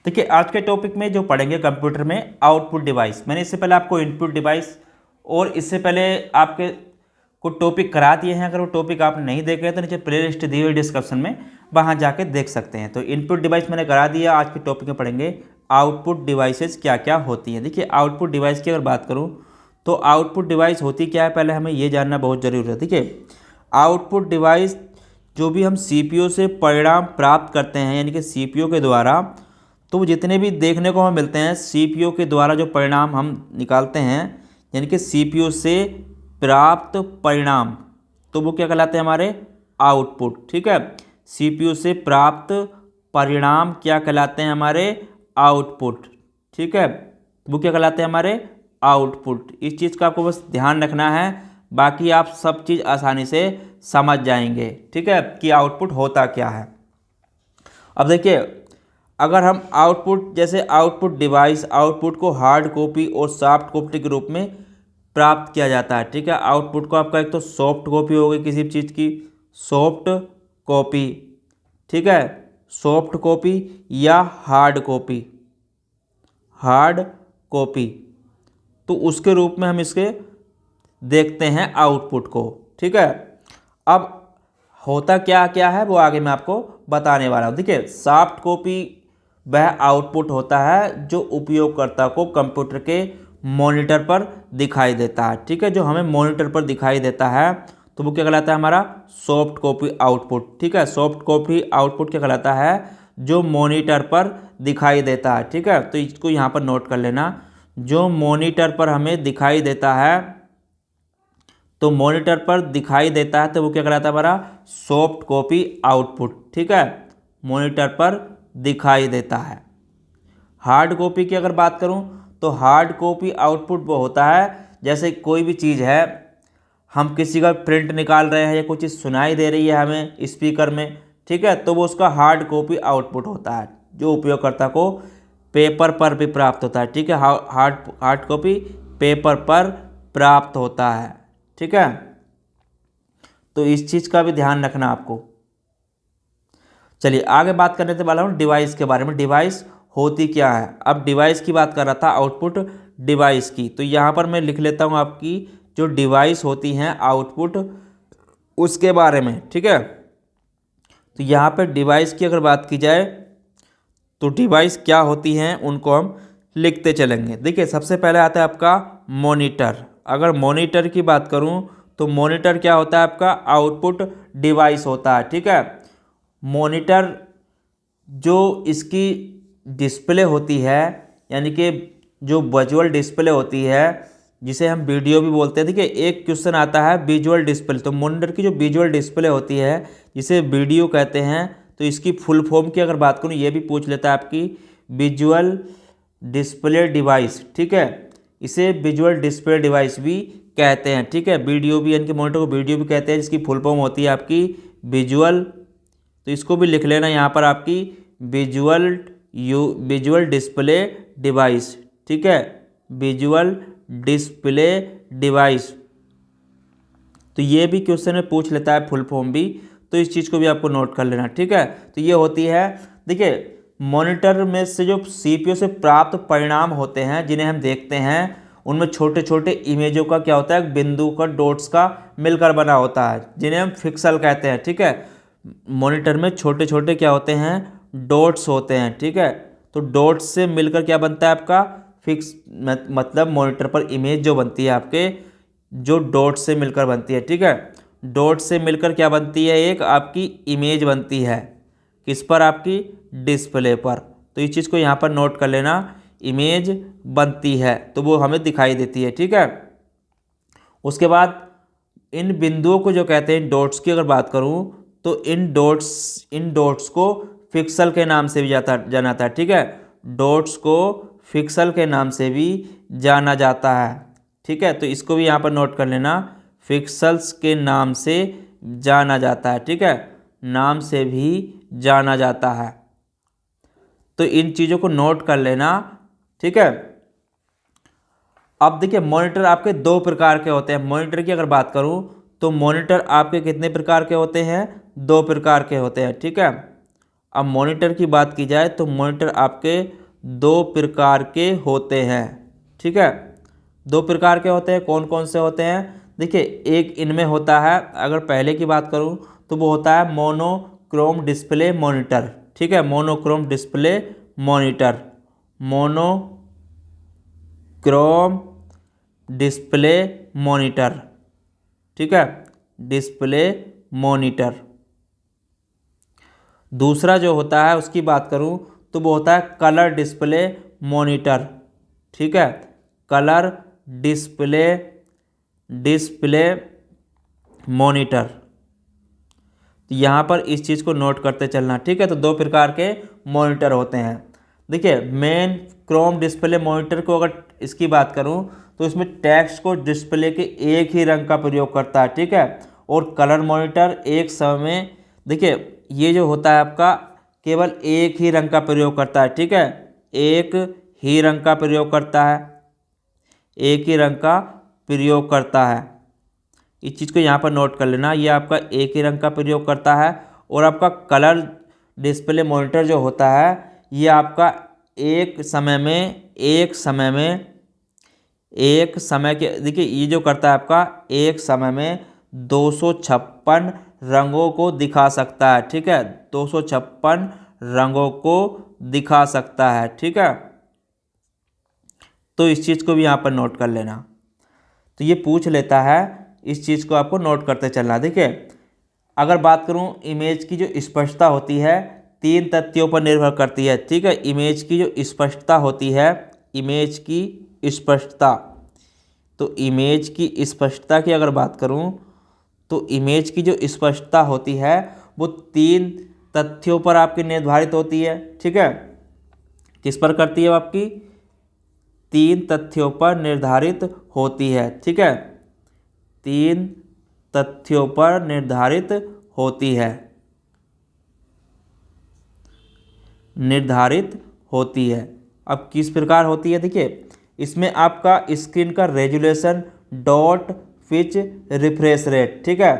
देखिए आज के टॉपिक में जो पढ़ेंगे कंप्यूटर में आउटपुट डिवाइस। मैंने इससे पहले आपको इनपुट डिवाइस और इससे पहले आपके को टॉपिक करा दिए हैं। अगर वो टॉपिक आप नहीं देखे तो नीचे प्ले लिस्ट दी हुई डिस्क्रिप्शन में वहाँ जाके देख सकते हैं। तो इनपुट डिवाइस मैंने करा दिया। आज के टॉपिक में पढ़ेंगे आउटपुट डिवाइसेस क्या क्या होती हैं। देखिए आउटपुट डिवाइस की अगर बात करूँ तो आउटपुट डिवाइस होती क्या है, पहले हमें ये जानना बहुत ज़रूरी है। देखिए आउटपुट डिवाइस जो भी हम सीपीयू से परिणाम प्राप्त करते हैं, यानी कि सीपीयू के द्वारा, तो जितने भी देखने को हमें मिलते हैं सीपीयू के द्वारा जो परिणाम हम निकालते हैं, यानी कि सीपीयू से प्राप्त परिणाम, तो वो क्या कहलाते हैं हमारे आउटपुट। ठीक है, सीपीयू से प्राप्त परिणाम क्या कहलाते हैं हमारे आउटपुट। ठीक है, वो क्या कहलाते हैं हमारे आउटपुट। इस चीज़ का आपको बस ध्यान रखना है, बाकी आप सब चीज़ आसानी से समझ जाएंगे। ठीक है, कि आउटपुट होता क्या है। अब देखिए अगर हम आउटपुट, जैसे आउटपुट डिवाइस, आउटपुट को हार्ड कॉपी और सॉफ्ट कॉपी के रूप में प्राप्त किया जाता है। ठीक है, आउटपुट को आपका एक तो सॉफ्ट कॉपी होगी किसी भी चीज़ की, सॉफ्ट कॉपी, ठीक है, सॉफ्ट कॉपी या हार्ड कॉपी, हार्ड कॉपी, तो उसके रूप में हम इसके देखते हैं आउटपुट को। ठीक है, अब होता क्या क्या है वो आगे मैं आपको बताने वाला हूँ। देखिए सॉफ्ट कॉपी वह आउटपुट होता है जो उपयोगकर्ता को कंप्यूटर के मॉनिटर पर दिखाई देता है। ठीक है, जो हमें मॉनिटर पर दिखाई देता है तो वो क्या कहलाता है हमारा सॉफ्ट कॉपी आउटपुट। ठीक है, सॉफ्ट कॉपी आउटपुट क्या कहलाता है, जो मॉनिटर पर दिखाई देता है। ठीक है, तो इसको यहाँ पर नोट कर लेना, जो मॉनिटर पर हमें दिखाई देता है, तो मॉनिटर पर दिखाई देता है तो वो क्या कहलाता है हमारा सॉफ्ट कॉपी आउटपुट। ठीक है, मॉनिटर पर दिखाई देता है। हार्ड कॉपी की अगर बात करूं तो हार्ड कॉपी आउटपुट वो होता है, जैसे कोई भी चीज़ है, हम किसी का प्रिंट निकाल रहे हैं या कोई चीज़ सुनाई दे रही है हमें स्पीकर में, ठीक है, तो वो उसका हार्ड कॉपी आउटपुट होता है जो उपयोगकर्ता को पेपर पर भी प्राप्त होता है। ठीक है, हार्ड कॉपी पेपर पर प्राप्त होता है। ठीक है, तो इस चीज़ का भी ध्यान रखना आपको। चलिए आगे बात करने से वाला हूँ डिवाइस के बारे में। डिवाइस होती क्या है। अब डिवाइस की बात कर रहा था, आउटपुट डिवाइस की, तो यहाँ पर मैं लिख लेता हूँ आपकी जो डिवाइस होती हैं आउटपुट, उसके बारे में। ठीक है, तो यहाँ पर डिवाइस की अगर बात की जाए तो डिवाइस क्या होती हैं उनको हम लिखते चलेंगे। देखिए सबसे पहले आता है आपका मॉनिटर। अगर मॉनिटर की बात करूँ तो मॉनिटर क्या होता है आपका आउटपुट डिवाइस होता है। ठीक है, मॉनिटर जो इसकी डिस्प्ले होती है, यानी कि जो विजुअल डिस्प्ले होती है, जिसे हम वीडियो भी बोलते हैं। देखिए एक क्वेश्चन आता है विजुअल डिस्प्ले, तो मॉनिटर की जो विजुअल डिस्प्ले होती है जिसे वीडियो कहते हैं, तो इसकी फुल फॉर्म की अगर बात करूँ ये भी पूछ लेता है आपकी, विजुअल डिस्प्ले डिवाइस। ठीक है, इसे विजुअल डिस्प्ले डिवाइस भी कहते हैं। ठीक है, वीडियो भी, यानी कि मॉनिटर को वीडियो भी कहते हैं, जिसकी फुल फॉर्म होती है आपकी विजुअल, तो इसको भी लिख लेना यहाँ पर आपकी विजुअल डिस्प्ले डिवाइस। ठीक है, विजुअल डिस्प्ले डिवाइस, तो ये भी क्वेश्चन में पूछ लेता है फुल फॉर्म भी, तो इस चीज़ को भी आपको नोट कर लेना। ठीक है, तो ये होती है, देखिए मॉनिटर में से जो सीपीयू से प्राप्त परिणाम होते हैं जिन्हें हम देखते हैं, उनमें छोटे छोटे इमेजों का क्या होता है, बिंदु का, डॉट्स का मिलकर बना होता है, जिन्हें हम पिक्सल कहते हैं। ठीक है, मॉनिटर में छोटे छोटे क्या होते हैं, डॉट्स होते हैं। ठीक है, तो डॉट्स से मिलकर क्या बनता है आपका फिक्स, मतलब मॉनिटर पर इमेज जो बनती है आपके, जो डॉट से मिलकर बनती है। ठीक है, डॉट से मिलकर क्या बनती है, एक आपकी इमेज बनती है, किस पर, आपकी डिस्प्ले पर। तो इस चीज़ को यहाँ पर नोट कर लेना, इमेज बनती है तो वो हमें दिखाई देती है। ठीक है, उसके बाद इन बिंदुओं को जो कहते हैं, डॉट्स की अगर बात करूँ तो इन डॉट्स को पिक्सल के नाम से भी जाना जाता है। ठीक है, डॉट्स को पिक्सल के नाम से भी जाना जाता है। ठीक है, तो इसको भी यहाँ पर नोट कर लेना, पिक्सल्स के नाम से जाना जाता है। ठीक है, नाम से भी जाना जाता है, तो इन चीज़ों को नोट कर लेना। ठीक है, अब देखिए मॉनिटर आपके दो प्रकार के होते हैं। मॉनिटर की अगर बात करूँ तो मॉनिटर आपके कितने प्रकार के होते हैं, दो प्रकार के होते हैं। ठीक है, अब मॉनिटर की बात की जाए तो मॉनिटर आपके दो प्रकार के होते हैं, ठीक है। दो प्रकार के होते हैं, कौन कौन से होते हैं? देखिए, एक इनमें होता है, अगर पहले की बात करूं तो वो होता है मोनोक्रोम डिस्प्ले मॉनिटर, ठीक है। Monochrome display monitor, monochrome display monitor, ठीक है, डिस्प्ले मॉनिटर। दूसरा जो होता है उसकी बात करूं तो वो होता है कलर डिस्प्ले मॉनिटर, ठीक है, कलर डिस्प्ले मॉनिटर। तो यहाँ पर इस चीज़ को नोट करते चलना, ठीक है। तो दो प्रकार के मॉनिटर होते हैं। देखिए, मेन क्रोम डिस्प्ले मॉनिटर को अगर इसकी बात करूँ तो इसमें टेक्स्ट को डिस्प्ले के एक ही रंग का प्रयोग करता है, ठीक है। और कलर मॉनिटर एक समय में, देखिए ये जो होता है आपका केवल एक ही रंग का प्रयोग करता है, ठीक है, एक ही रंग का प्रयोग करता है, एक ही रंग का प्रयोग करता है। इस चीज़ को यहाँ पर नोट कर लेना, ये आपका एक ही रंग का प्रयोग करता है। और आपका कलर डिस्प्ले मॉनिटर जो होता है ये आपका एक समय के, देखिए ये जो करता है आपका एक समय में 256 रंगों को दिखा सकता है, ठीक है, 256 रंगों को दिखा सकता है, ठीक है। तो इस चीज़ को भी यहाँ पर नोट कर लेना। तो ये पूछ लेता है, इस चीज़ को आपको नोट करते चलना। देखिए, अगर बात करूँ इमेज की जो स्पष्टता होती है 3 तथ्यों पर निर्भर करती है, ठीक है। इमेज की जो स्पष्टता होती है, इमेज की स्पष्टता, तो इमेज की स्पष्टता की अगर बात करूँ तो इमेज की जो स्पष्टता होती है वो 3 तथ्यों पर आपकी निर्धारित होती है, ठीक है। किस पर करती है? आपकी 3 तथ्यों पर निर्धारित होती है, ठीक है, 3 तथ्यों पर निर्धारित होती है, अब किस प्रकार होती है? देखिए, इसमें आपका स्क्रीन का resolution, dot pitch, refresh rate, ठीक है।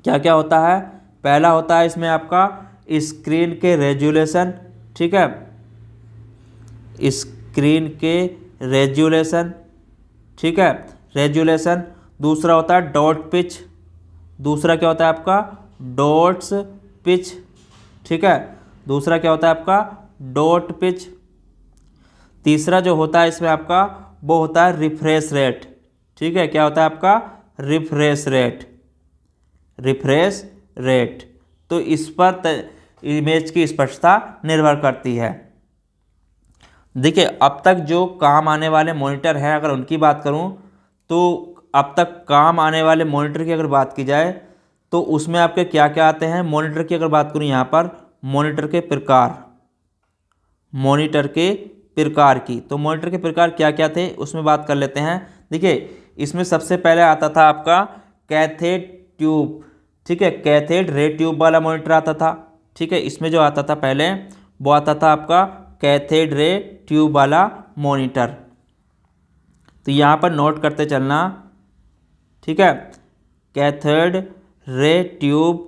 क्या क्या होता है? पहला होता है इसमें आपका स्क्रीन के रेजुलेशन, ठीक है, स्क्रीन के रेजुलेशन, ठीक है, रेजुलेशन। दूसरा होता है डॉट पिच, दूसरा क्या होता है आपका? डॉट्स पिच, ठीक है, दूसरा क्या होता है आपका? Dot pitch. तीसरा जो होता है इसमें आपका वो होता है रिफ्रेश रेट, ठीक है, क्या होता है आपका? Refresh rate. तो इस पर इमेज की स्पष्टता निर्भर करती है। देखिए, अब तक जो काम आने वाले मॉनिटर हैं अगर उनकी बात करूं तो अब तक काम आने वाले मॉनिटर की अगर बात की जाए तो उसमें आपके क्या क्या आते हैं? मॉनिटर की अगर बात करूं यहाँ पर मॉनिटर के प्रकार की, तो मॉनिटर के प्रकार क्या क्या थे उसमें बात कर लेते हैं। देखिए, इसमें सबसे पहले आता था आपका कैथेड ट्यूब, ठीक है, कैथेड रे ट्यूब वाला मॉनिटर आता था, ठीक है। इसमें जो आता था पहले वो आता था आपका कैथेड रे ट्यूब वाला मॉनिटर। तो यहाँ पर नोट करते चलना, ठीक है, कैथेड रे ट्यूब।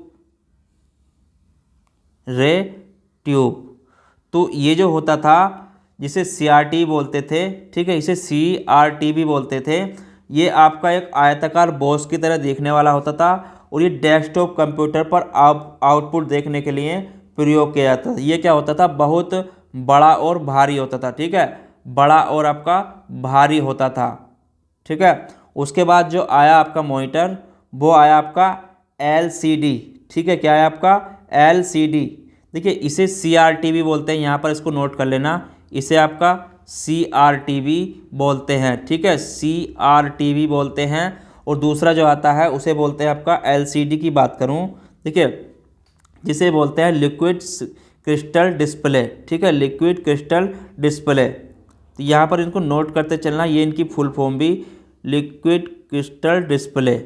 तो ये जो होता था जिसे CRT बोलते थे, ठीक है, इसे CRT भी बोलते थे। ये आपका एक आयताकार बॉक्स की तरह देखने वाला होता था और ये डेस्कटॉप कंप्यूटर पर आउटपुट देखने के लिए प्रयोग किया जाता था। ये क्या होता था? बहुत बड़ा और भारी होता था, ठीक है, बड़ा और आपका भारी होता था, ठीक है। उसके बाद जो आया आपका मॉनिटर वो आया आपका LCD, ठीक है, क्या है आपका? LCD। देखिए, इसे CRT भी बोलते हैं, यहाँ पर इसको नोट कर लेना, इसे आपका CRT भी बोलते हैं, ठीक है, CRT भी बोलते हैं। और दूसरा जो आता है उसे बोलते हैं आपका LCD की बात करूँ, देखिए, जिसे बोलते हैं लिक्विड क्रिस्टल डिस्प्ले, ठीक है, लिक्विड क्रिस्टल डिस्प्ले। तो यहाँ पर इनको नोट करते चलना, ये इनकी फुल फॉर्म भी liquid crystal display,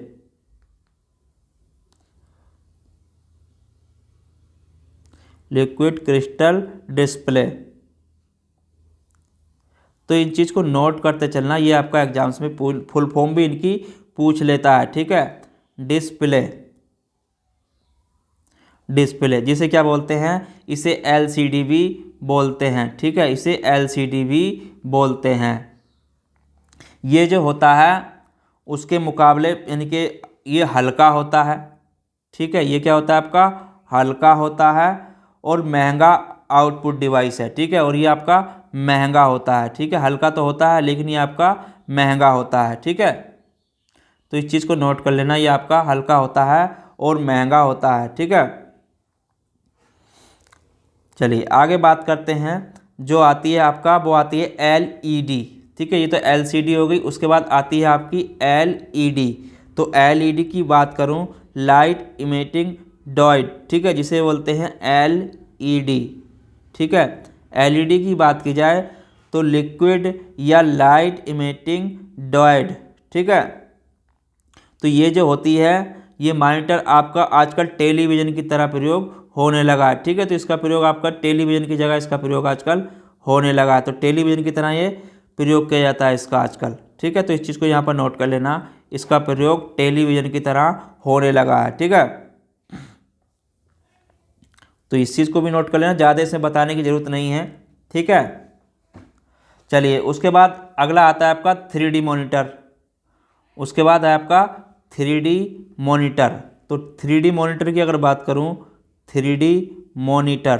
liquid crystal display. तो इन चीज़ को नोट करते चलना, ये आपका एग्जाम्स में फुल फॉर्म भी इनकी पूछ लेता है, ठीक है, डिस्प्ले, डिस्प्ले, जिसे क्या बोलते हैं, इसे एलसीडी भी बोलते हैं। ठीक है, इसे एलसीडी भी बोलते हैं। ये जो होता है उसके मुकाबले यानी कि ये हल्का होता है। ठीक है, ये क्या होता है आपका, हल्का होता है और महंगा आउटपुट डिवाइस है। ठीक है, और ये आपका महंगा होता है। ठीक है, हल्का तो होता है लेकिन ये आपका महंगा होता है। ठीक है, तो इस चीज़ को नोट कर लेना, ये आपका हल्का होता है और महंगा होता है। ठीक है, चलिए आगे बात करते हैं। जो आती है आपका वो आती है एलईडी। ठीक है, ये तो एलसीडी हो गई। उसके बाद आती है आपकी एलईडी। तो एलईडी की बात करूं, लाइट इमिटिंग डायोड। ठीक है, जिसे बोलते हैं एलईडी। ठीक है, एलईडी की बात की जाए तो लिक्विड या लाइट इमिटिंग डायोड। ठीक है, तो ये जो होती है ये मॉनिटर आपका आजकल टेलीविज़न की तरह प्रयोग होने लगा है। ठीक है, तो इसका प्रयोग आपका टेलीविज़न की जगह इसका प्रयोग आजकल होने लगा है। तो टेलीविज़न की तरह ये प्रयोग किया जाता है इसका आजकल। ठीक है, तो इस चीज़ को यहाँ पर नोट कर लेना, इसका प्रयोग टेलीविज़न की तरह होने लगा है। ठीक है, तो इस चीज़ को भी नोट कर लेना, ज़्यादा इसमें बताने की ज़रूरत नहीं है। ठीक है, चलिए उसके बाद अगला आता है आपका 3D मॉनिटर। उसके बाद है आपका 3D मॉनिटर। तो 3D मॉनिटर की अगर बात करूं, 3D मॉनिटर,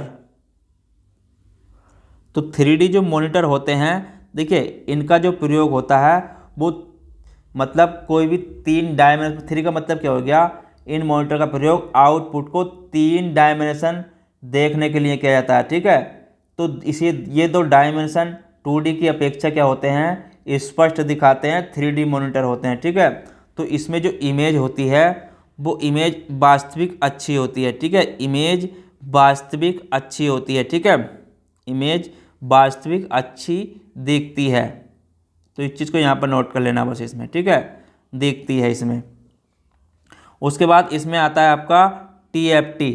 तो 3D जो मॉनिटर होते हैं, देखिए इनका जो प्रयोग होता है वो मतलब कोई भी 3 डायमेंशन, 3 का मतलब क्या हो गया, इन मॉनिटर का प्रयोग आउटपुट को 3 डायमेंशन देखने के लिए किया जाता है। ठीक है, तो इसी ये 2 डायमेंशन 2D की अपेक्षा क्या होते हैं, स्पष्ट दिखाते हैं, 3D मॉनिटर होते हैं। ठीक है, तो इसमें जो इमेज होती है वो इमेज वास्तविक अच्छी होती है। ठीक है, इमेज वास्तविक अच्छी होती है। ठीक है, इमेज वास्तविक अच्छी दिखती है। तो इस चीज़ को यहाँ पर नोट कर लेना बस इसमें। ठीक है, दिखती है इसमें। उसके बाद इसमें आता है आपका TFT।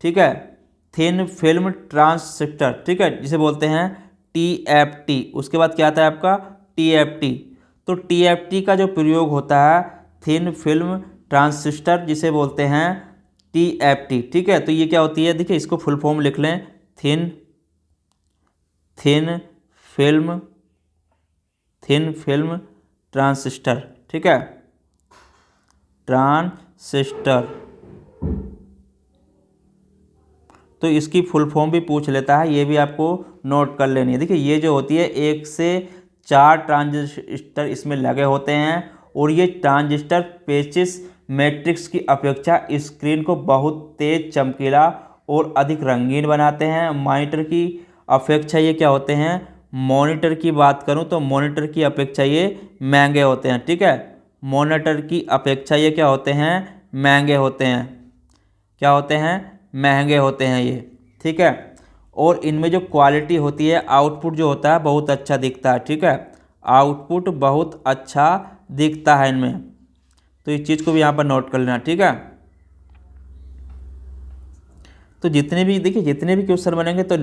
ठीक है, थिन फिल्म ट्रांजिस्टर। ठीक है, जिसे बोलते हैं TFT। उसके बाद क्या आता है आपका TFT। तो TFT का जो प्रयोग होता है थिन फिल्म ट्रांजिस्टर, जिसे बोलते हैं TFT। ठीक है, तो ये क्या होती है, देखिए इसको फुल फॉर्म लिख लें, थिन फिल्म ट्रांजिस्टर। ठीक है, ट्रांजिस्टर, तो इसकी फुल फॉर्म भी पूछ लेता है, ये भी आपको नोट कर लेनी है। देखिए ये जो होती है 1 से 4 ट्रांजिस्टर इसमें लगे होते हैं और ये ट्रांजिस्टर पेचिश मैट्रिक्स की अपेक्षा स्क्रीन को बहुत तेज, चमकीला और अधिक रंगीन बनाते हैं। मॉनिटर की अपेक्षा ये क्या होते हैं, मॉनिटर की बात करूं तो मॉनिटर की अपेक्षा ये महंगे होते हैं। ठीक है, मॉनिटर की अपेक्षा ये क्या होते हैं, महंगे होते हैं। क्या होते हैं, महंगे होते हैं ये। ठीक है, और इनमें जो क्वालिटी होती है, आउटपुट जो होता है बहुत अच्छा दिखता है। ठीक है, आउटपुट बहुत अच्छा दिखता है इनमें। तो इस चीज़ को भी यहाँ पर नोट कर लेना। ठीक है, तो जितने भी देखिए जितने भी क्वेश्चन बनेंगे तो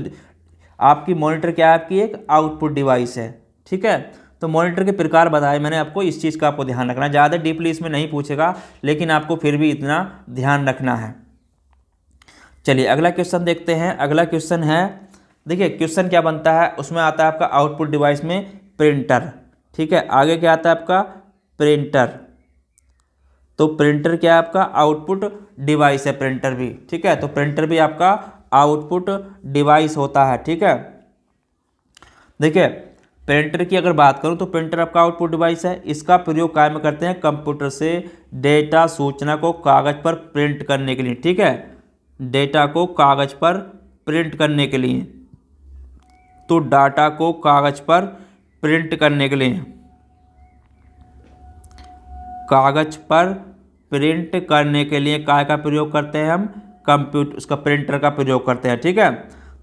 आपकी मॉनिटर क्या है, आपकी एक आउटपुट डिवाइस है। ठीक है, तो मॉनिटर के प्रकार बताए मैंने आपको, इस चीज़ का आपको ध्यान रखना, ज़्यादा डीपली इसमें नहीं पूछेगा लेकिन आपको फिर भी इतना ध्यान रखना है। चलिए अगला क्वेश्चन देखते हैं। अगला क्वेश्चन है, देखिए क्वेश्चन क्या बनता है, उसमें आता है आपका आउटपुट डिवाइस में प्रिंटर। ठीक है, आगे क्या आता है आपका प्रिंटर। तो प्रिंटर क्या है आपका आउटपुट डिवाइस है, प्रिंटर भी। ठीक है, तो प्रिंटर भी आपका आउटपुट डिवाइस होता है। ठीक है, देखिए प्रिंटर की अगर बात करूं तो प्रिंटर आपका आउटपुट डिवाइस है। इसका प्रयोग काय में करते हैं, कंप्यूटर से डेटा सूचना को कागज पर प्रिंट करने के लिए। ठीक है, डेटा को कागज पर प्रिंट करने के लिए, तो डाटा को कागज पर प्रिंट करने के लिए, कागज पर प्रिंट करने के लिए काय का प्रयोग करते हैं हम, कंप्यूटर उसका प्रिंटर का प्रयोग करते हैं। ठीक है,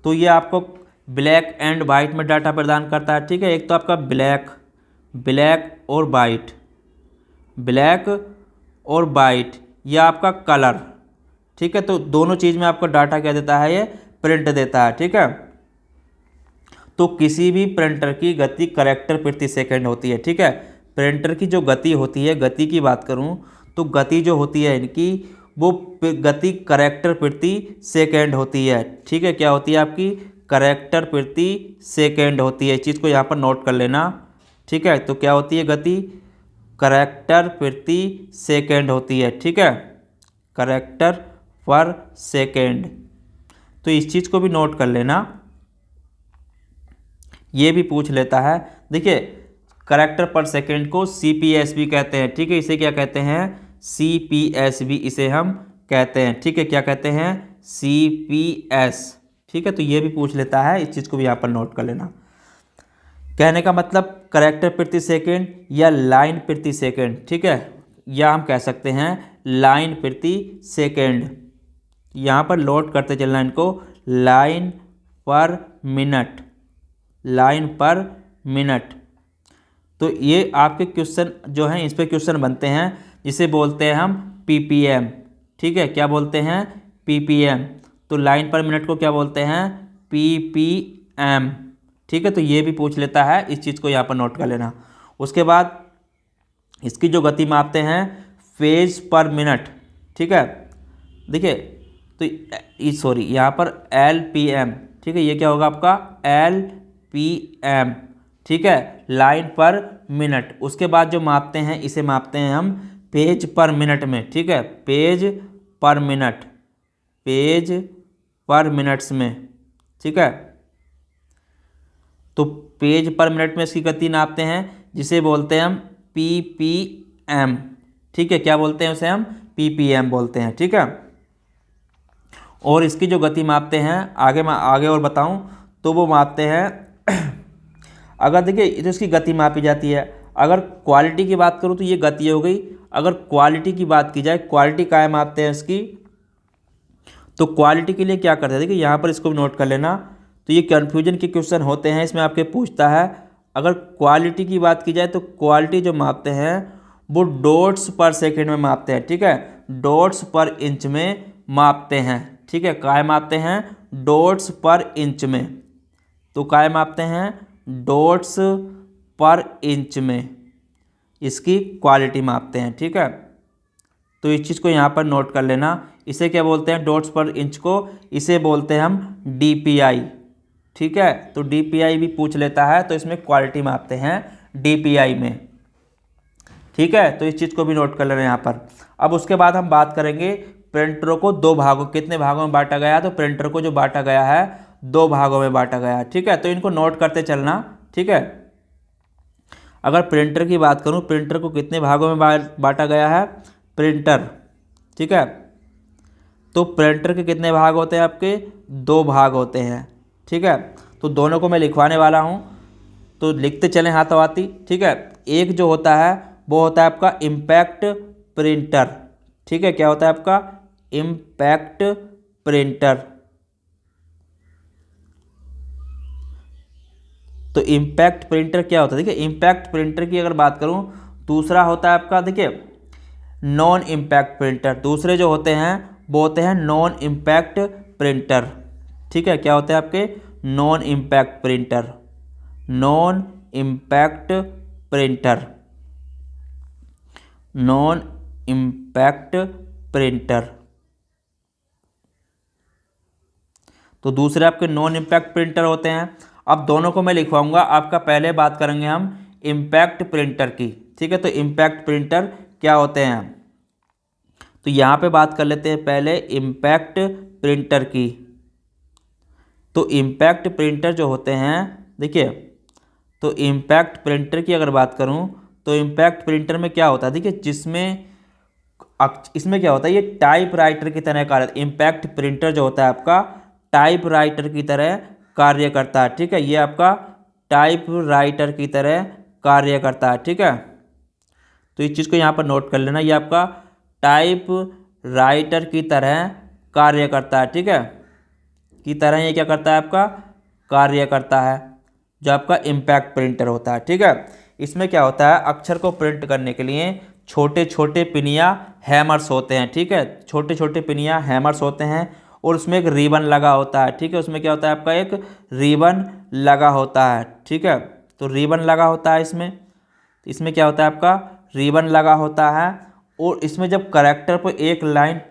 तो ये आपको ब्लैक एंड वाइट में डाटा प्रदान करता है। ठीक है, एक तो आपका ब्लैक और वाइट, ब्लैक और वाइट, यह आपका कलर। ठीक है, तो दोनों चीज़ में आपको डाटा क्या देता है, ये प्रिंट देता है। ठीक है, तो किसी भी प्रिंटर की गति करैक्टर प्रति सेकंड होती है। ठीक है, प्रिंटर की जो गति होती है, गति की बात करूं तो गति जो होती है इनकी वो गति करैक्टर प्रति सेकेंड होती है। ठीक है, क्या होती है आपकी? करैक्टर प्रति सेकेंड होती है। इस चीज़ को यहाँ पर नोट कर लेना। ठीक है, तो क्या होती है गति? करैक्टर प्रति सेकेंड होती है। ठीक है, करैक्टर पर सेकेंड। तो इस चीज़ को भी नोट कर लेना, ये भी पूछ लेता है। देखिए, करैक्टर पर सेकेंड को CPSB कहते हैं। ठीक है, इसे क्या कहते हैं? CPSB इसे हम कहते हैं। ठीक है, क्या कहते हैं? CPS। ठीक है, तो ये भी पूछ लेता है, इस चीज़ को भी यहाँ पर नोट कर लेना। कहने का मतलब करैक्टर प्रति सेकेंड या लाइन प्रति सेकेंड। ठीक है, या हम कह सकते हैं लाइन प्रति सेकेंड। यहाँ पर नोट करते चलना इनको, लाइन पर मिनट, लाइन पर मिनट। तो ये आपके क्वेश्चन जो हैं, इस पे क्वेश्चन बनते हैं, जिसे बोलते हैं हम PPM। ठीक है, क्या बोलते हैं? PPM। तो लाइन पर मिनट को क्या बोलते हैं? PPM। ठीक है, तो ये भी पूछ लेता है, इस चीज़ को यहाँ पर नोट कर लेना। उसके बाद इसकी जो गति मापते हैं, फेज पर मिनट। ठीक है, देखिए, तो सॉरी, यहाँ पर LPM। ठीक है, ये क्या होगा आपका? LPM। ठीक है, लाइन पर मिनट। उसके बाद जो मापते हैं, इसे मापते हैं हम पेज पर मिनट में। ठीक है, पेज पर मिनट, पेज पर मिनट्स में। ठीक है, तो पेज पर मिनट में इसकी गति नापते हैं, जिसे बोलते हैं हम PPM। ठीक है, क्या बोलते हैं उसे? हम PPM बोलते हैं। ठीक है, और इसकी जो गति मापते हैं, आगे और बताऊं तो वो मापते हैं अगर देखिए, तो इसकी गति मापी जाती है। अगर क्वालिटी की बात करूं तो ये गति हो गई। अगर क्वालिटी की बात की जाए, क्वालिटी क्या मापते हैं इसकी, तो क्वालिटी के लिए क्या करते हैं? देखिए, यहाँ पर इसको नोट कर लेना। तो ये कन्फ्यूजन के क्वेश्चन होते हैं, इसमें आपके पूछता है। अगर क्वालिटी की बात की जाए तो क्वालिटी जो मापते हैं वो डॉट्स पर सेकेंड में मापते हैं। ठीक है, डॉट्स पर इंच में मापते हैं। ठीक है, काय मापते हैं? डॉट्स पर इंच में। तो काय मापते हैं? डॉट्स पर इंच में इसकी क्वालिटी मापते हैं। ठीक है, तो इस चीज़ को यहाँ पर नोट कर लेना। इसे क्या बोलते हैं? डॉट्स पर इंच को इसे बोलते हैं हम DPI। ठीक है, तो DPI भी पूछ लेता है, तो इसमें क्वालिटी मापते हैं DPI में। ठीक है, तो इस चीज़ को भी नोट कर लेना यहाँ पर। अब उसके बाद हम बात करेंगे प्रिंटरों को दो भागों, कितने भागों में बांटा गया है? तो प्रिंटर को जो बांटा गया है, दो भागों में बांटा गया है। ठीक है, तो इनको नोट करते चलना। ठीक है, अगर प्रिंटर की बात करूं, प्रिंटर को कितने भागों में बांटा गया है? प्रिंटर। ठीक है, तो प्रिंटर के कितने भाग होते हैं आपके? दो भाग होते हैं। ठीक है, तो दोनों को मैं लिखवाने वाला हूं, तो लिखते चलें हाथों हाथी। ठीक है, एक जो होता है वो होता है आपका इम्पैक्ट प्रिंटर। ठीक है, क्या होता है आपका? Impact printer. तो इम्पैक्ट प्रिंटर क्या होता है? देखिए, इम्पैक्ट प्रिंटर की अगर बात करूं, दूसरा होता है आपका, देखिए, नॉन इम्पैक्ट प्रिंटर। दूसरे जो होते हैं वो होते हैं नॉन इम्पैक्ट प्रिंटर। ठीक है, क्या होते हैं आपके? Non impact printer, non impact printer, non impact printer. तो दूसरे आपके नॉन इम्पैक्ट प्रिंटर होते हैं। अब दोनों को मैं लिखवाऊंगा। आपका पहले बात करेंगे हम इम्पैक्ट प्रिंटर की। ठीक है, तो इम्पैक्ट प्रिंटर क्या होते हैं? तो यहाँ पे बात कर लेते हैं पहले इम्पैक्ट प्रिंटर की। तो इम्पैक्ट प्रिंटर जो होते हैं, देखिए, तो इम्पैक्ट प्रिंटर की अगर बात करूँ तो इम्पैक्ट प्रिंटर में क्या होता है? देखिए, इसमें क्या होता है? ये टाइप राइटर की तरह कार्य, इम्पैक्ट प्रिंटर जो होता है आपका टाइप राइटर की तरह कार्य करता है। ठीक है, ये आपका टाइप राइटर की तरह कार्य करता है। ठीक है, तो इस चीज़ को यहाँ पर नोट कर लेना, ये आपका टाइप राइटर की तरह कार्य करता है। ठीक है, की तरह ये क्या करता है? आपका कार्य करता है, जो आपका इम्पैक्ट प्रिंटर होता है। ठीक है, इसमें क्या होता है? अक्षर को प्रिंट करने के लिए छोटे छोटे पिनिया हैमर्स होते हैं। ठीक है, छोटे छोटे पिनिया हैमर्स होते हैं, और उसमें एक रिबन लगा होता है। ठीक है, उसमें क्या होता है? आपका एक रिबन लगा होता है। ठीक है, तो रिबन लगा होता है इसमें क्या होता है? आपका रिबन लगा होता है। और इसमें जब करैक्टर पर एक लाइन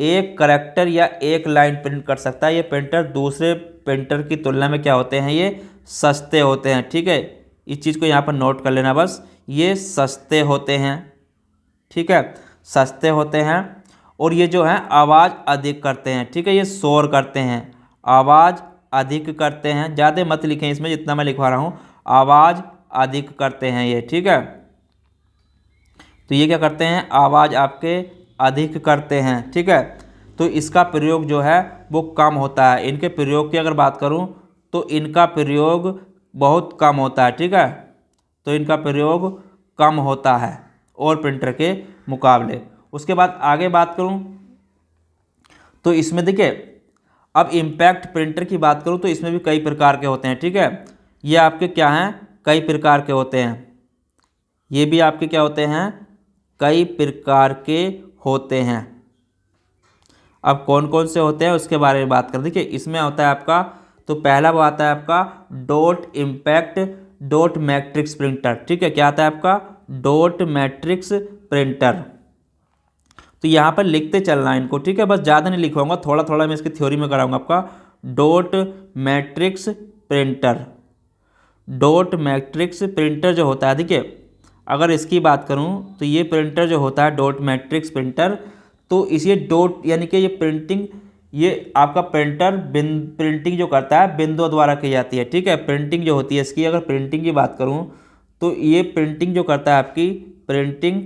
एक करैक्टर या एक लाइन प्रिंट कर सकता है। ये प्रिंटर दूसरे प्रिंटर की तुलना में क्या होते हैं, ये सस्ते होते हैं। ठीक है, इस चीज़ को यहाँ पर नोट कर लेना बस, ये सस्ते होते हैं। ठीक है, सस्ते होते हैं और ये जो है आवाज़ अधिक करते हैं। ठीक है, ये शोर करते हैं, आवाज़ अधिक करते हैं। ज़्यादा मत लिखें इसमें जितना मैं लिखवा रहा हूँ, आवाज़ अधिक करते हैं ये। ठीक है, तो ये क्या करते हैं, आवाज़ आपके अधिक करते हैं। ठीक है, तो इसका प्रयोग जो है वो कम होता है। इनके प्रयोग की अगर बात करूं तो इनका प्रयोग बहुत कम होता है। ठीक है, तो इनका प्रयोग कम होता है और प्रिंटर के मुकाबले। उसके बाद आगे बात करूं तो इसमें देखिए, अब इम्पैक्ट प्रिंटर की बात करूं तो इसमें भी कई प्रकार के होते हैं। ठीक है, ये आपके क्या हैं, कई प्रकार के होते हैं। ये भी आपके क्या होते हैं, कई प्रकार के होते हैं। अब कौन कौन से होते हैं उसके बारे में बात कर। देखिए, इसमें होता है आपका, तो पहला वो आता है आपका dot impact dot matrix printer. ठीक है, क्या आता है आपका, डॉट मैट्रिक्स प्रिंटर। तो यहाँ पर लिखते चलना है इनको। ठीक है, बस ज़्यादा नहीं लिखवाऊंगा, थोड़ा थोड़ा मैं इसकी थ्योरी में कराऊंगा आपका। Dot matrix printer, dot matrix printer जो होता है, देखिए अगर इसकी बात करूं तो ये प्रिंटर जो होता है डॉट मैट्रिक्स प्रिंटर, तो इसे डॉट यानी कि ये प्रिंटिंग, ये आपका प्रिंटर प्रिंटिंग जो करता है बिंदुओं द्वारा की जाती है। ठीक है, प्रिंटिंग जो होती है इसकी, अगर प्रिंटिंग की बात करूं तो ये प्रिंटिंग जो करता है आपकी प्रिंटिंग,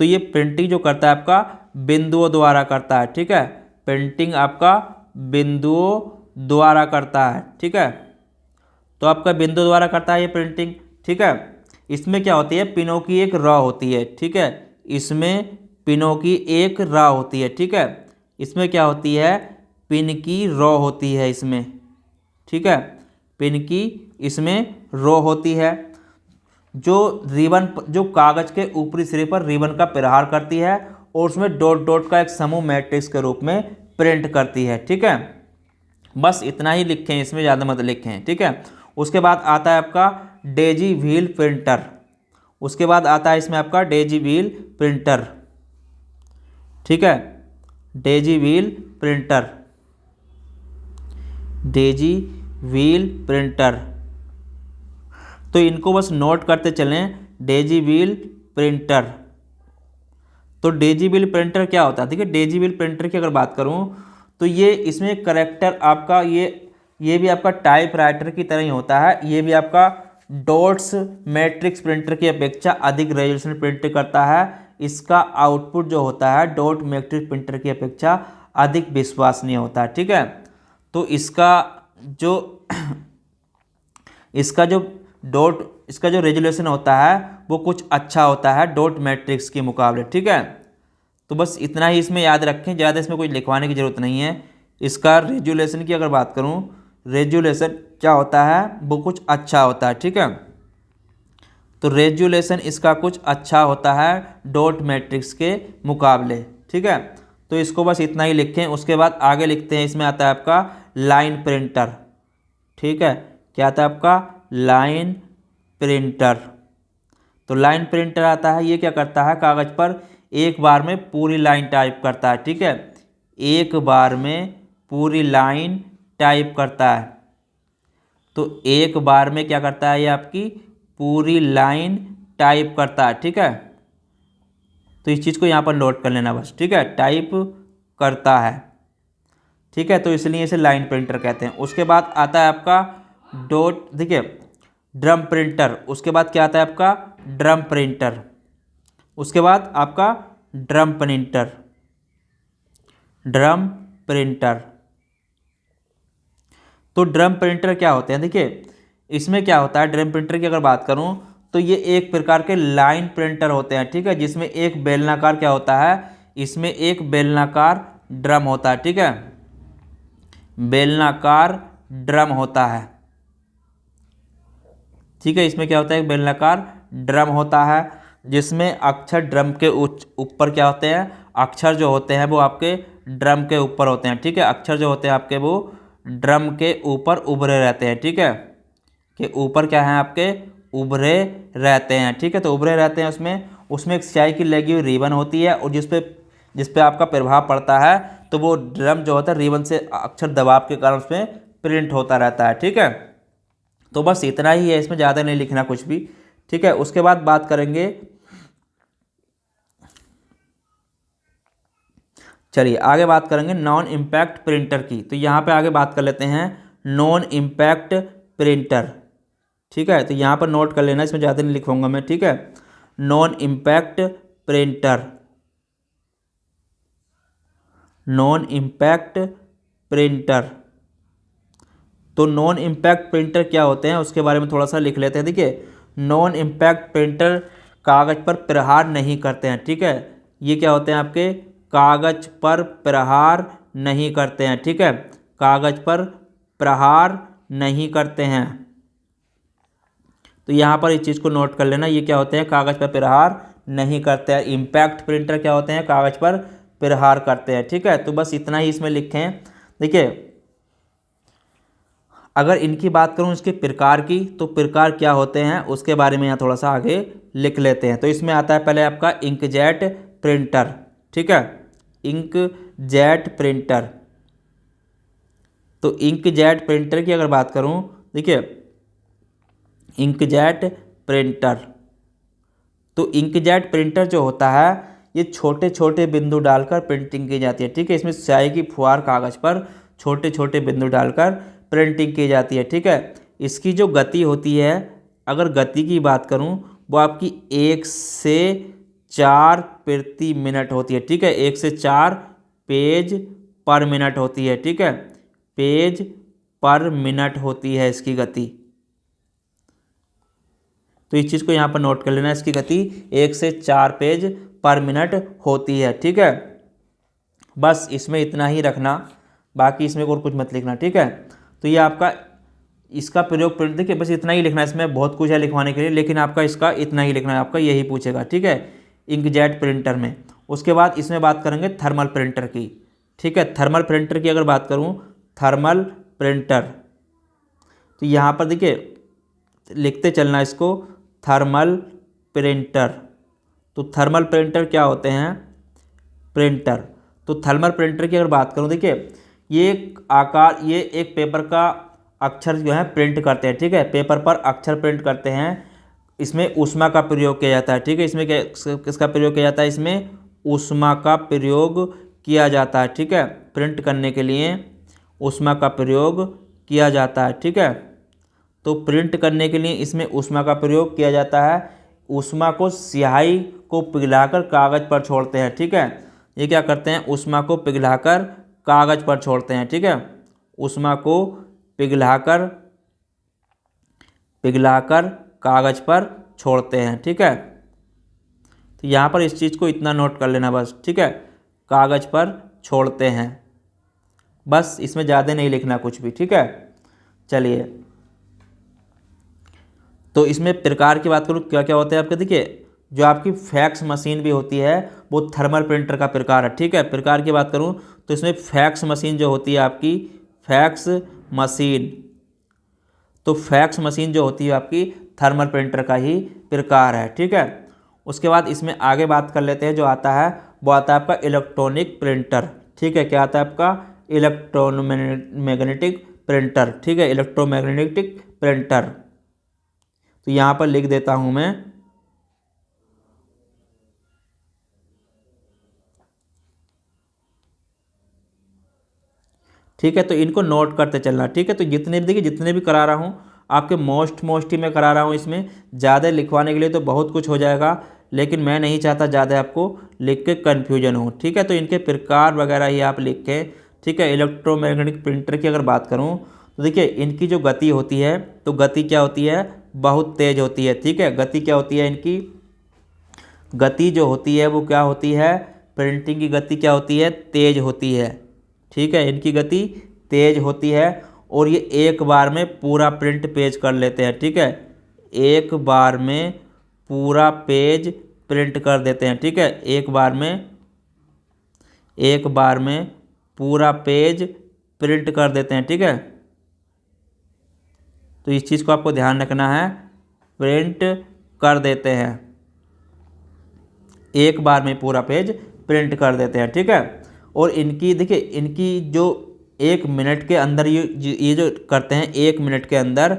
तो ये प्रिंटिंग जो करता है आपका बिंदुओं द्वारा करता है। ठीक है, प्रिंटिंग आपका बिंदुओं द्वारा करता है। ठीक है, तो आपका बिंदु द्वारा करता है ये प्रिंटिंग। ठीक है, इसमें क्या होती है, पिनों की एक रॉ होती है। ठीक है, इसमें पिनों की एक रॉ होती है। ठीक है, इसमें क्या होती है, पिन की रॉ होती है इसमें। ठीक है, पिन की इसमें रॉ होती है, जो रिबन, जो कागज के ऊपरी सिरे पर रिबन का प्रहार करती है और उसमें डॉट डॉट का एक समूह मैट्रिक्स के रूप में प्रिंट करती है। ठीक है, बस इतना ही लिखें, इसमें ज़्यादा मत लिखें। ठीक है, उसके बाद आता है आपका डेजी व्हील प्रिंटर। उसके बाद आता है इसमें आपका डेजी व्हील प्रिंटर। ठीक है, Daisy wheel printer, Daisy wheel printer, तो इनको बस नोट करते चलें, डेजी व्हील प्रिंटर। तो डेजी व्हील प्रिंटर क्या होता है, देखिए डेजी व्हील प्रिंटर की अगर बात करूं तो ये इसमें करेक्टर आपका, ये भी आपका टाइप राइटर की तरह ही होता है। ये भी आपका डॉट्स मैट्रिक्स प्रिंटर की अपेक्षा अधिक रेजोल्यूशन प्रिंट करता है। इसका आउटपुट जो होता है डॉट मैट्रिक्स प्रिंटर की अपेक्षा अधिक विश्वसनीय होता है। ठीक है, तो इसका जो रेजोल्यूशन होता है वो कुछ अच्छा होता है डॉट मैट्रिक्स के मुकाबले। ठीक है, तो बस इतना ही इसमें याद रखें, ज़्यादा इसमें कुछ लिखवाने की ज़रूरत नहीं है। इसका रेजोल्यूशन की अगर बात करूं, रेजोल्यूशन क्या होता है, वो कुछ अच्छा होता है। ठीक है, तो रेजोल्यूशन इसका कुछ अच्छा होता है डॉट मैट्रिक्स के मुकाबले। ठीक है, तो इसको बस इतना ही लिखें। उसके बाद आगे लिखते हैं, इसमें आता है आपका लाइन प्रिंटर। ठीक है, क्या आता है आपका, लाइन प्रिंटर। तो लाइन प्रिंटर आता है, ये क्या करता है, कागज़ पर एक बार में पूरी लाइन टाइप करता है। ठीक है, एक बार में पूरी लाइन टाइप करता है। तो एक बार में क्या करता है, ये आपकी पूरी लाइन टाइप करता है। ठीक है, तो इस चीज़ को यहाँ पर नोट कर लेना बस। ठीक है, टाइप करता है। ठीक है, तो इसलिए इसे लाइन प्रिंटर कहते हैं। उसके बाद आता है आपका डॉट, देखिए ड्रम प्रिंटर। उसके बाद क्या आता है आपका, ड्रम प्रिंटर। उसके बाद आपका ड्रम प्रिंटर, ड्रम प्रिंटर। तो ड्रम प्रिंटर क्या होते हैं, देखिए इसमें क्या होता है, ड्रम प्रिंटर की अगर बात करूं तो ये एक प्रकार के लाइन प्रिंटर होते हैं। ठीक है, जिसमें एक बेलनाकार क्या होता है, इसमें एक बेलनाकार ड्रम होता है। ठीक है, बेलनाकार ड्रम होता है। ठीक है, इसमें क्या होता है, एक बेलनाकार ड्रम होता है, जिसमें अक्षर ड्रम के ऊपर क्या होते हैं, अक्षर जो होते हैं वो आपके ड्रम के ऊपर होते हैं। ठीक है, अक्षर जो होते हैं आपके वो ड्रम के ऊपर उभरे रहते हैं। ठीक है, के ऊपर क्या है आपके उभरे रहते हैं। ठीक है, तो उभरे रहते हैं उसमें, उसमें एक स्याही की लगी हुई रिबन होती है और जिस पे आपका प्रभाव पड़ता है तो वो ड्रम जो होता है रिबन से अक्षर दबाव के कारण उसमें प्रिंट होता रहता है। ठीक है, तो बस इतना ही है, इसमें ज़्यादा नहीं लिखना कुछ भी। ठीक है, उसके बाद बात करेंगे, चलिए आगे बात करेंगे नॉन इम्पैक्ट प्रिंटर की। तो यहाँ पे आगे बात कर लेते हैं नॉन इम्पैक्ट प्रिंटर। ठीक है, तो यहाँ पर नोट कर लेना, इसमें ज़्यादा नहीं लिखूंगा मैं। ठीक है, non impact printer, non impact printer. तो नॉन इम्पैक्ट प्रिंटर क्या होते हैं उसके बारे में थोड़ा सा लिख लेते हैं। देखिए, नॉन इम्पैक्ट प्रिंटर कागज़ पर प्रहार नहीं करते हैं। ठीक है, ये क्या होते हैं आपके, कागज़ पर प्रहार नहीं करते हैं। ठीक है, कागज़ पर प्रहार नहीं करते हैं। तो यहाँ पर इस चीज़ को नोट कर लेना, ये क्या होते हैं, कागज़ पर प्रहार नहीं करते हैं। इम्पैक्ट प्रिंटर क्या होते हैं, कागज़ पर प्रहार करते हैं। ठीक है, तो बस इतना ही इसमें लिखें। देखिए, अगर इनकी बात करूं इसके प्रकार की, तो प्रकार क्या होते हैं उसके बारे में यहाँ थोड़ा सा आगे लिख लेते हैं। तो इसमें आता है पहले आपका इंकजेट प्रिंटर। ठीक है, इंकजेट प्रिंटर। तो इंकजेट प्रिंटर की अगर बात करूं, देखिए इंकजेट प्रिंटर, तो इंकजेट प्रिंटर जो होता है ये छोटे छोटे बिंदु डालकर प्रिंटिंग की जाती है। ठीक है, इसमें स्याही की फुहार कागज़ पर छोटे छोटे बिंदु डालकर प्रिंटिंग की जाती है। ठीक है, इसकी जो गति होती है, अगर गति की बात करूं, वो आपकी 1 से 4 प्रति मिनट होती है। ठीक है, 1 से 4 पेज पर मिनट होती है। ठीक है, पेज पर मिनट होती है इसकी गति। तो इस चीज़ को यहाँ पर नोट कर लेना, इसकी गति 1 से 4 पेज पर मिनट होती है। ठीक है, बस इसमें इतना ही रखना, बाकी इसमें और कुछ मत लिखना। ठीक है, तो ये आपका इसका प्रयोग, देखिए बस इतना ही लिखना है, इसमें बहुत कुछ है लिखवाने के लिए, लेकिन आपका इसका इतना ही लिखना है, आपका यही पूछेगा। ठीक है, इंकजेट प्रिंटर में। उसके बाद इसमें बात करेंगे थर्मल प्रिंटर की। ठीक है, थर्मल प्रिंटर की अगर बात करूँ, थर्मल प्रिंटर, तो यहाँ पर देखिए लिखते चलना इसको, थर्मल प्रिंटर। तो थर्मल प्रिंटर क्या होते हैं, प्रिंटर। तो थर्मल प्रिंटर की अगर बात करूँ, देखिए ये एक पेपर का अक्षर जो है प्रिंट करते हैं। ठीक है, पेपर पर अक्षर प्रिंट करते हैं, इसमें ऊष्मा का प्रयोग किया जाता है। ठीक है, इसमें किसका प्रयोग किया जाता है, इसमें ऊष्मा का प्रयोग किया जाता है। ठीक है, प्रिंट करने के लिए ऊष्मा का प्रयोग किया जाता है। ठीक है, तो प्रिंट करने के लिए इसमें ऊष्मा का प्रयोग किया जाता है। ऊष्मा को स्याही को पिघलाकर कागज़ पर छोड़ते हैं। ठीक है, ये क्या करते हैं, ऊष्मा को पिघलाकर कागज़ पर छोड़ते हैं। ठीक है, ऊष्मा को पिघलाकर कागज़ पर छोड़ते हैं। ठीक है, तो यहाँ पर इस चीज़ को इतना नोट कर लेना बस। ठीक है, कागज़ पर छोड़ते हैं, बस इसमें ज़्यादा नहीं लिखना कुछ भी। ठीक है, चलिए, तो इसमें प्रकार की बात करूँ क्या क्या होते हैं आपके, देखिए जो आपकी फैक्स मशीन भी होती है वो थर्मल प्रिंटर का प्रकार है। ठीक है, प्रकार की बात करूँ तो इसमें फैक्स मशीन जो होती है आपकी, फैक्स मशीन, तो फैक्स मशीन जो होती है आपकी थर्मल प्रिंटर का ही प्रकार है। ठीक है, उसके बाद इसमें आगे बात कर लेते हैं, जो आता है वो आता है आपका इलेक्ट्रॉनिक प्रिंटर। ठीक है, क्या आता है आपका, इलेक्ट्रोमैग्नेटिक प्रिंटर। ठीक है, इलेक्ट्रोमैग्नेटिक प्रिंटर, तो यहाँ पर लिख देता हूँ मैं, ठीक है, तो इनको नोट करते चलना। ठीक है, तो जितने भी करा रहा हूँ आपके मोस्ट ही मैं करा रहा हूँ, इसमें ज़्यादा लिखवाने के लिए तो बहुत कुछ हो जाएगा, लेकिन मैं नहीं चाहता ज़्यादा आपको लिख के कन्फ्यूजन हो। ठीक है, तो इनके प्रकार वगैरह ही आप लिख के, ठीक है, इलेक्ट्रोमैग्नेटिक प्रिंटर की अगर बात करूँ तो देखिए इनकी जो गति होती है, तो गति क्या होती है, बहुत तेज़ होती है। ठीक है, गति क्या होती है, इनकी गति जो होती है वो क्या होती है, प्रिंटिंग की गति क्या होती है, तेज़ होती है। ठीक है, इनकी गति तेज़ होती है और ये एक बार में पूरा प्रिंट पेज कर लेते हैं। ठीक है, एक बार में पूरा पेज प्रिंट कर देते हैं। ठीक है, एक बार में पूरा पेज प्रिंट कर देते हैं। ठीक है, तो इस चीज़ को आपको ध्यान रखना है, प्रिंट कर देते हैं। एक बार में पूरा पेज प्रिंट कर देते हैं, ठीक है। और इनकी देखिए, इनकी जो 1 मिनट के अंदर ये जो करते हैं 1 मिनट के अंदर,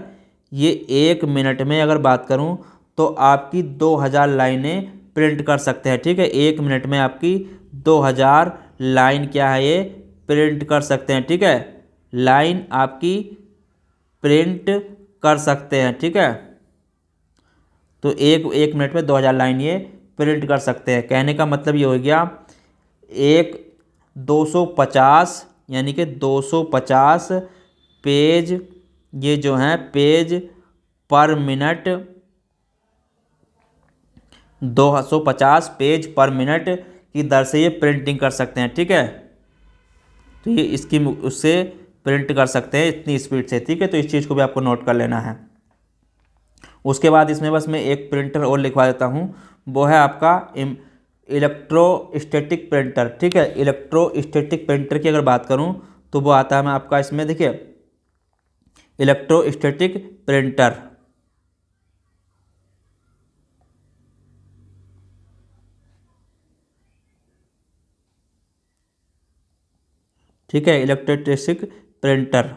ये 1 मिनट में अगर बात करूं तो आपकी 2000 लाइनें प्रिंट कर सकते हैं, ठीक है। 1 मिनट में आपकी 2000 लाइन क्या है ये प्रिंट कर सकते हैं, ठीक है। लाइन आपकी प्रिंट कर सकते हैं, ठीक है। तो एक मिनट में 2000 लाइन ये प्रिंट कर सकते हैं। कहने का मतलब ये हो गया 250 यानी कि 250 पेज, ये जो हैं पेज पर मिनट, 250 पेज पर मिनट की दर से ये प्रिंटिंग कर सकते हैं, ठीक है। तो ये इसकी उससे प्रिंट कर सकते हैं इतनी स्पीड से, ठीक है। तो इस चीज़ को भी आपको नोट कर लेना है। उसके बाद इसमें बस मैं एक प्रिंटर और लिखवा देता हूँ, वो है आपका इलेक्ट्रोस्टैटिक प्रिंटर, ठीक है। इलेक्ट्रोस्टैटिक प्रिंटर की अगर बात करूँ तो वो आता है मैं आपका इसमें, देखिए इलेक्ट्रोस्टैटिक प्रिंटर, ठीक है, इलेक्ट्रोस्टैटिक प्रिंटर।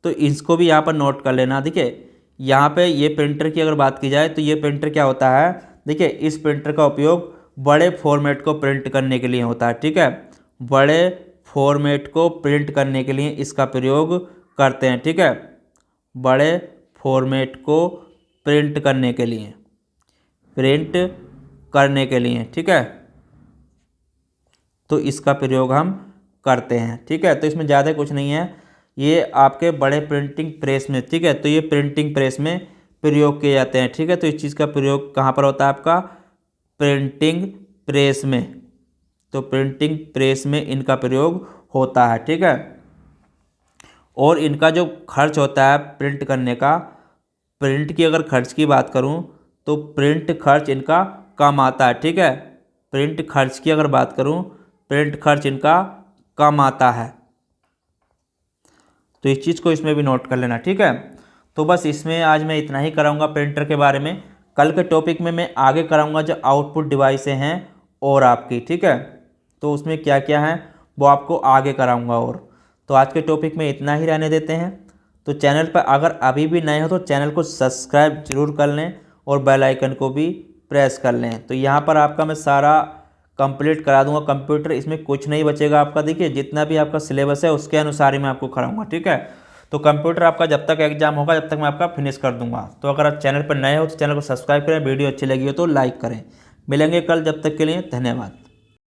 तो इसको भी यहाँ पर नोट कर लेना। देखिए यहाँ पे ये प्रिंटर की अगर बात की जाए तो ये प्रिंटर क्या होता है, देखिए इस प्रिंटर का उपयोग बड़े फॉर्मेट को प्रिंट करने के लिए होता है, ठीक है। बड़े फॉर्मेट को प्रिंट करने के लिए इसका प्रयोग करते हैं, ठीक है। बड़े फॉर्मेट को प्रिंट करने के लिए, ठीक है। तो इसका प्रयोग हम करते हैं, ठीक है। तो इसमें ज़्यादा कुछ नहीं है, ये आपके बड़े प्रिंटिंग प्रेस में, ठीक है। तो ये प्रिंटिंग प्रेस में प्रयोग किए जाते हैं, ठीक है। तो इस चीज़ का प्रयोग कहाँ पर होता है आपका, प्रिंटिंग प्रेस में। तो प्रिंटिंग प्रेस में इनका प्रयोग होता है, ठीक है। और इनका जो खर्च होता है प्रिंट करने का, प्रिंट की अगर खर्च की बात करूँ तो प्रिंट खर्च इनका कम आता है, ठीक है। प्रिंट खर्च की अगर बात करूँ, प्रिंट खर्च इनका कम आता है। तो इस चीज़ को इसमें भी नोट कर लेना, ठीक है। तो बस इसमें आज मैं इतना ही कराऊंगा प्रिंटर के बारे में। कल के टॉपिक में मैं आगे कराऊंगा जो आउटपुट डिवाइसें हैं और आपकी, ठीक है। तो उसमें क्या क्या है वो आपको आगे कराऊंगा। और तो आज के टॉपिक में इतना ही रहने देते हैं। तो चैनल पर अगर अभी भी नए हो तो चैनल को सब्सक्राइब जरूर कर लें और बेल आइकन को भी प्रेस कर लें। तो यहाँ पर आपका मैं सारा कंप्लीट करा दूंगा कंप्यूटर, इसमें कुछ नहीं बचेगा आपका। देखिए जितना भी आपका सिलेबस है उसके अनुसार ही मैं आपको कराऊंगा, ठीक है। तो कंप्यूटर आपका जब तक एग्जाम होगा तब तक मैं आपका फिनिश कर दूंगा। तो अगर आप चैनल पर नए हो तो चैनल को सब्सक्राइब करें, वीडियो अच्छी लगी हो तो लाइक करें। मिलेंगे कल, जब तक के लिए धन्यवाद।